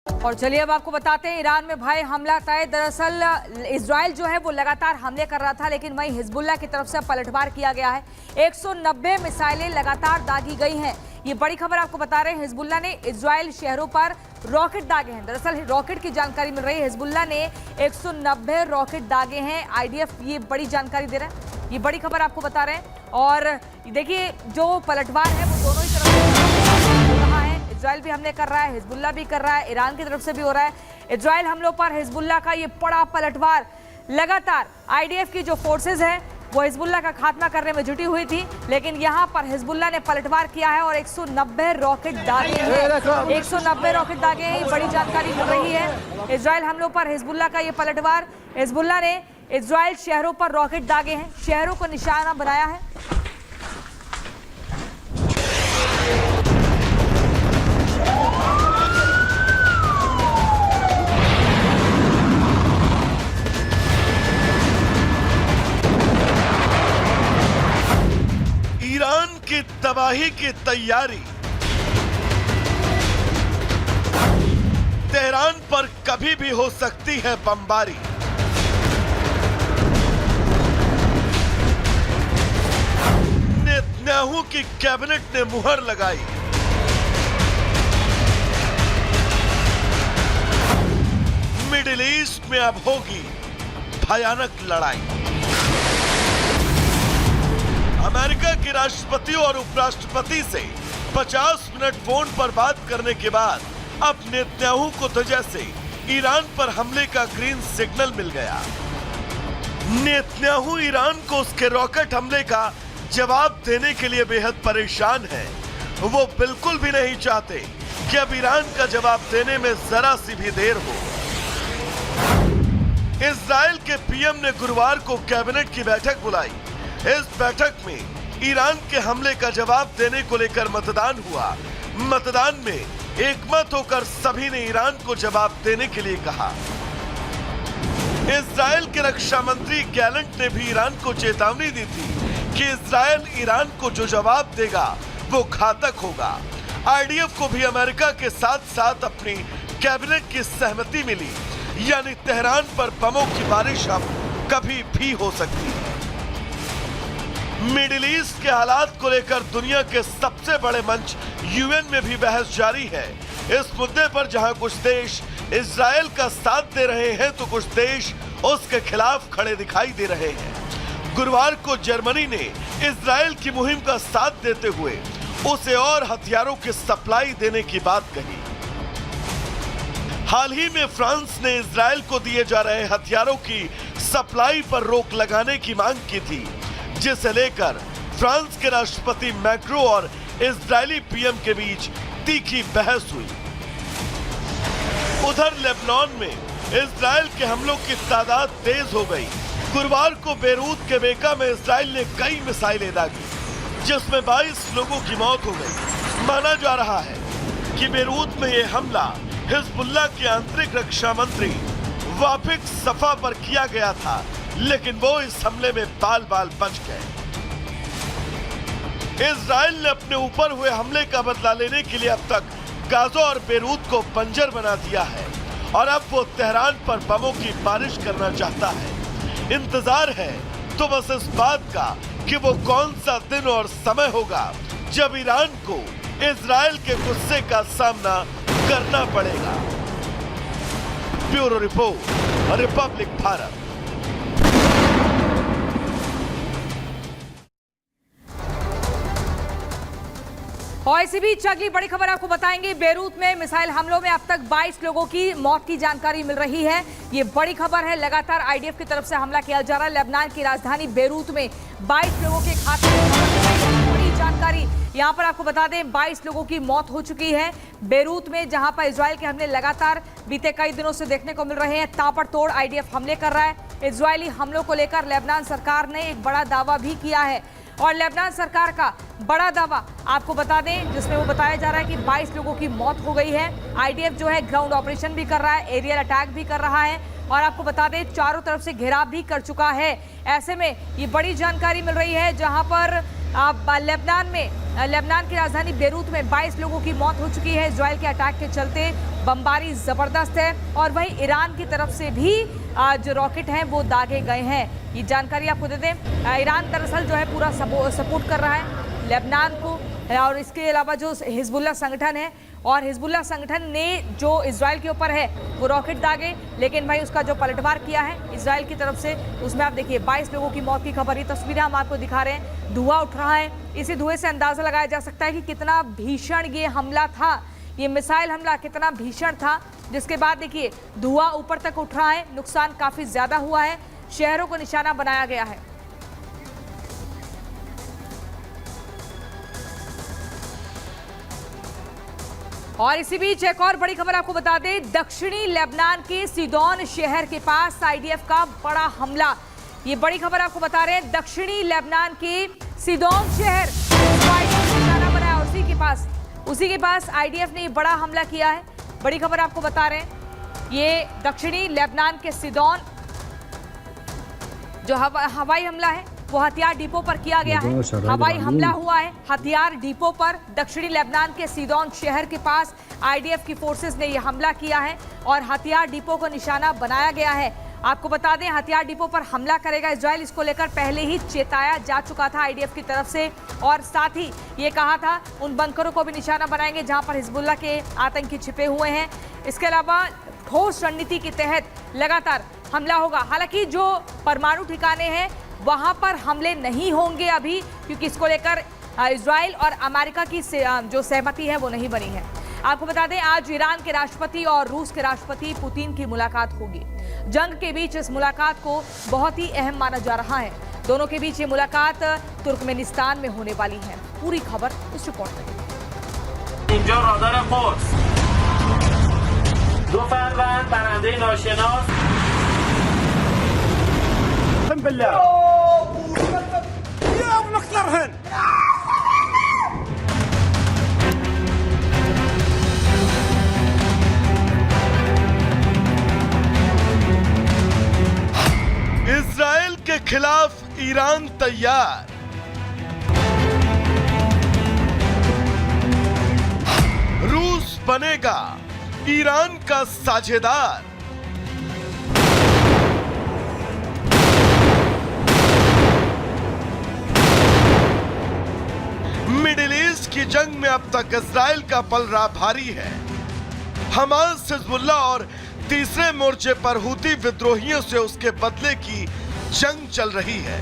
और चलिए अब आपको बताते हैं ईरान में भाई हमला तय। दरअसल इजराइल जो है वो लगातार हमले कर रहा था, लेकिन वहीं हिजबुल्लाह की तरफ से पलटवार किया गया है। 190 मिसाइलें लगातार दागी गई हैं। ये बड़ी खबर आपको बता रहे हैं, हिजबुल्लाह ने इजराइल शहरों पर रॉकेट दागे हैं। दरअसल रॉकेट की जानकारी मिल रही है, हिजबुल्लाह ने 190 रॉकेट दागे हैं। आईडीएफ ये बड़ी जानकारी दे रहा है, ये बड़ी खबर आपको बता रहे हैं। और देखिए जो पलटवार है वो दोनों ही तरफ से हो रहा है। इजराइल भी हमले कर रहा है, हिजबुल्लाह भी कर रहा है, ईरान की तरफ से भी हो रहा है। इजराइल हमलों पर हिजबुल्लाह का ये बड़ा पलटवार। लगातार आईडीएफ की जो फोर्सेज है वो हिजबुल्लाह का खात्मा करने में जुटी हुई थी, लेकिन यहां पर हिजबुल्लाह ने पलटवार किया है और 190 रॉकेट दागे हैं। 190 रॉकेट दागे हैं, ये बड़ी जानकारी मिल रही है। इजराइल हमलों पर हिजबुल्लाह का ये पलटवार। हिजबुल्लाह ने इजराइल शहरों पर रॉकेट दागे हैं, शहरों को निशाना बनाया है। ईरान की तबाही की तैयारी। तेहरान पर कभी भी हो सकती है बमबारी। नेतन्याहू की कैबिनेट ने मुहर लगाई। मिडिल ईस्ट में अब होगी भयानक लड़ाई। अमेरिका के राष्ट्रपति और उपराष्ट्रपति से 50 मिनट फोन पर बात करने के बाद अब नेतन्याहू को तो जैसे ईरान पर हमले का ग्रीन सिग्नल मिल गया। नेतन्याहू ईरान को उसके रॉकेट हमले का जवाब देने के लिए बेहद परेशान है। वो बिल्कुल भी नहीं चाहते कि अब ईरान का जवाब देने में जरा सी भी देर हो। इजराइल के पीएम ने गुरुवार को कैबिनेट की बैठक बुलाई। इस बैठक में ईरान के हमले का जवाब देने को लेकर मतदान हुआ। मतदान में एकमत होकर सभी ने ईरान को जवाब देने के लिए कहा। इजराइल के रक्षा मंत्री गैलेंट ने भी ईरान को चेतावनी दी थी कि इजराइल ईरान को जो जवाब देगा वो घातक होगा। आईडीएफ को भी अमेरिका के साथ साथ अपनी कैबिनेट की सहमति मिली, यानी तेहरान पर बमों की बारिश अब कभी भी हो सकती है। मिडिल ईस्ट के हालात को लेकर दुनिया के सबसे बड़े मंच यूएन में भी बहस जारी है। इस मुद्दे पर जहां कुछ देश इजराइल का साथ दे रहे हैं तो कुछ देश उसके खिलाफ खड़े दिखाई दे रहे हैं। गुरुवार को जर्मनी ने इजराइल की मुहिम का साथ देते हुए उसे और हथियारों की सप्लाई देने की बात कही। हाल ही में फ्रांस ने इजराइल को दिए जा रहे हथियारों की सप्लाई पर रोक लगाने की मांग की थी, जिसे लेकर फ्रांस के राष्ट्रपति मैक्रो और इजरायली पीएम के बीच तीखी बहस हुई। उधर लेबनान में इजराइल के हमलों की तादाद तेज हो गई। गुरुवार को बेरूत के बेका में इजराइल ने कई मिसाइलें दागी, जिसमें 22 लोगों की मौत हो गई। माना जा रहा है कि बेरूत में यह हमला हिजबुल्लाह के आंतरिक रक्षा मंत्री वाफिक सफा पर किया गया था, लेकिन वो इस हमले में बाल बाल बच गए। इजराइल ने अपने ऊपर हुए हमले का बदला लेने के लिए अब तक गाजा और बेरूत को बंजर बना दिया है और अब वो तेहरान पर बमों की बारिश करना चाहता है। इंतजार है तो बस इस बात का कि वो कौन सा दिन और समय होगा जब ईरान को इजराइल के गुस्से का सामना करना पड़ेगा। Bureau report, Republic Bharat. और इसी बीच अगली बड़ी खबर आपको बताएंगे। बेरूत में मिसाइल हमलों में अब तक 22 लोगों की मौत की जानकारी मिल रही है। ये बड़ी खबर है, लगातार आईडीएफ की तरफ से हमला किया जा रहा है। लेबनान की राजधानी बेरूत में 22 लोगों के खात्मे में बड़ी जानकारी यहां पर आपको बता दें, 22 लोगों की मौत हो चुकी है बेरूत में, जहां पर इजराइल के हमले लगातार बीते कई दिनों से देखने को मिल रहे हैं। ताबड़तोड़ आईडीएफ हमले कर रहा है। इजरायली हमलों को लेकर लेबनान सरकार ने एक बड़ा दावा भी किया है और लेबनान सरकार का बड़ा दावा आपको बता दें, जिसमें वो बताया जा रहा है कि 22 लोगों की मौत हो गई है। आईडीएफ जो है ग्राउंड ऑपरेशन भी कर रहा है, एरियल अटैक भी कर रहा है और आपको बता दें चारों तरफ से घेराव भी कर चुका है। ऐसे में ये बड़ी जानकारी मिल रही है, जहां पर लेबनान की राजधानी बेरूत में 22 लोगों की मौत हो चुकी है इजराइल के अटैक के चलते। बमबारी जबरदस्त है और वहीं ईरान की तरफ से भी जो रॉकेट हैं वो दागे गए हैं। ये जानकारी आपको दे दें, ईरान दरअसल जो है पूरा सपोर्ट कर रहा है लेबनान को, और इसके अलावा जो हिजबुल्लाह संगठन है, और हिजबुल्लाह संगठन ने जो इजराइल के ऊपर है वो रॉकेट दागे, लेकिन भाई उसका जो पलटवार किया है इजराइल की तरफ से, उसमें आप देखिए 22 लोगों की मौत की खबर। ये तस्वीरें हम आपको दिखा रहे हैं, धुआं उठ रहा है। इसी धुएं से अंदाजा लगाया जा सकता है कि कितना भीषण ये हमला था, ये मिसाइल हमला कितना भीषण था, जिसके बाद देखिए धुआं ऊपर तक उठ रहा है। नुकसान काफी ज्यादा हुआ है, शहरों को निशाना बनाया गया है। और इसी बीच एक और बड़ी खबर आपको बता दें, दक्षिणी लेबनान के सीदोन शहर के पास आईडीएफ का बड़ा हमला। ये बड़ी खबर आपको बता रहे हैं, दक्षिणी लेबनान के सीदोन शहर निशाना बनाया, उसी के पास आईडीएफ ने बड़ा हमला किया है। बड़ी खबर आपको बता रहे हैं, ये दक्षिणी लेबनान के सीदोन जो हवाई हमला है वो हथियार डिपो पर किया गया है। हवाई हमला हुआ है हथियार डिपो पर, दक्षिणी लेबनान के सीदोन शहर के पास आईडीएफ की फोर्सेस ने यह हमला किया है और हथियार डिपो को निशाना बनाया गया है। आपको बता दें, हथियार डिपो पर हमला करेगा इजराइल, इसको लेकर पहले ही चेताया जा चुका था आईडीएफ की तरफ से, और साथ ही ये कहा था उन बंकरों को भी निशाना बनाएंगे जहां पर हिजबुल्लाह के आतंकी छिपे हुए हैं। इसके अलावा ठोस रणनीति के तहत लगातार हमला होगा। हालांकि जो परमाणु ठिकाने हैं वहां पर हमले नहीं होंगे अभी, क्योंकि इसको लेकर इजराइल और अमेरिका की जो सहमति है वो नहीं बनी है। आपको बता दें, आज ईरान के राष्ट्रपति और रूस के राष्ट्रपति पुतिन की मुलाकात होगी। जंग के बीच इस मुलाकात को बहुत ही अहम माना जा रहा है। दोनों के बीच ये मुलाकात तुर्कमेनिस्तान में होने वाली है। पूरी खबर इस रिपोर्ट में। इजराइल के खिलाफ ईरान तैयार, रूस बनेगा ईरान का साझेदार। मिडिल ईस्ट की जंग में अब तक इजराइल का पलड़ा भारी है। हमास, हिजबुल्लाह और तीसरे मोर्चे पर हूती विद्रोहियों से उसके बदले की जंग चल रही है।